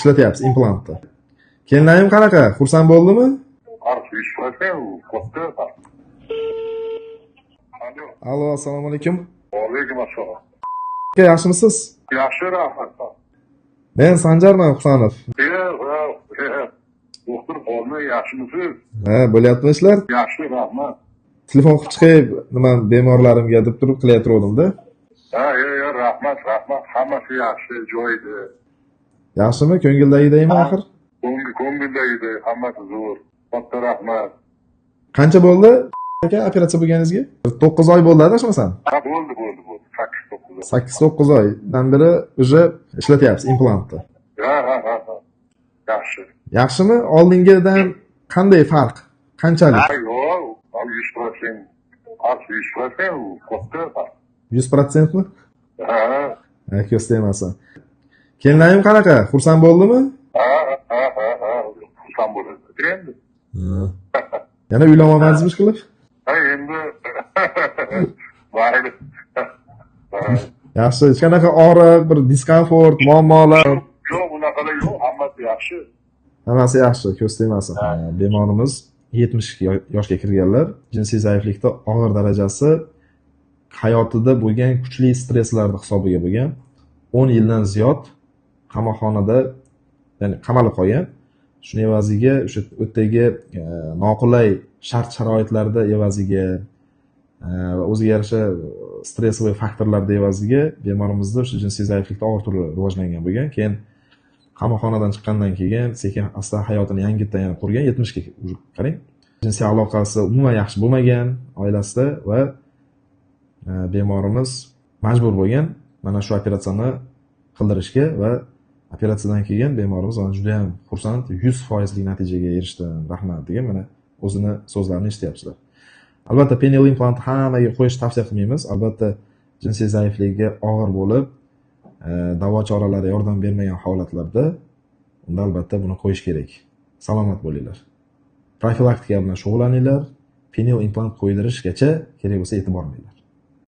ishlatyapsiz implantni. Kelinayim qanaqa? Xursand bo'ldimi? Alo, assalomu alaykum. Alaykum assalom. Aka, yaxshimisiz? Yaxshi, rahmat. Men Sanjarman Husanov. Doktor Xolmi, yaxshimisiz? Ha, bo'lyapti ishlar? Yaxshi, rahmat. Telefon qilib chiqay, nima bemorlarimga deb turib qilayotgandim-da. Ha, rahmat. Hammasi yaxshi, joyida. Yaxshimi? Ko'ngildagidaymi axir? Ko'ngildagida, hammasi zo'r. Katta rahmat. Qancha bo'ldi aka operatsiya bo'lganingizga? 9 oy bo'ldi, adashmasam. Ha, bo'ldi. 8-9 oy. 8-9 oydan beri уже ishlatyapsiz implantni. Ha. Yaxshi. Yaxshimi? Oldingidan qanday farq? Qanchalik? Ha, yo'q, 100%. 100% katta farq. 100% mi? Ha. Ko'z tegmasin. Kelinayim qanaqa? Xursand bo'ldimi? Ha. Xursand bo'ldi. Endi. Yana uylanmoqchimisiz qilib? Ha, endi. Mayli. Yaxshi, hech qanaqa og'riq, bir diskomfort, muammolar Yo'q, bunaqalar yo'q, hammasi yaxshi. hammasi yaxshi, ko'z tegmasin. Bemorimiz 72 yoshga kirganlar, jinsiy zaiflikda og'ir darajasi hayotida bo'lgan kuchli stresslar hisobiga bo'lgan. 10 yildan ziyod qamoqxonada, ya'ni qamalib qolgan. Shuning evaziga o'sha o'tdagi noqulay shart-sharoitlarda evaziga va o'ziga yarasha stressli faktorlarda evaziga bemorimizda o'sha jinsiy zaiflikda og'ir turi rivojlangan bo'lgan. Keyin qamoqxonadan chiqqandan keyin sekin asta hayotini yangitdan yana qurgan, 70 ga qarang. Jinsiy aloqasi umuman yaxshi bo'lmagan oilasida va bemorimiz majbur bo'lgan mana shu operatsiyani qildirishga va operatsiyadan keyin bemorimiz juda ham xursand, 100% natijaga erishdim, rahmat degan mana o'zini so'zlarini eshityapsizlar. Albatta penial implant hammaga qo'yish tavsiya qilmaymiz. Albatta jinsiy zaifligiga og'ir bo'lib, davo choralari yordam bermagan holatlarda unda albatta buni qo'yish kerak. Salomat bo'linglar. Profilaktika bilan shug'ullaninglar. Penial implant qo'ydirishgacha kerak bo'lsa e'tibor beringlar.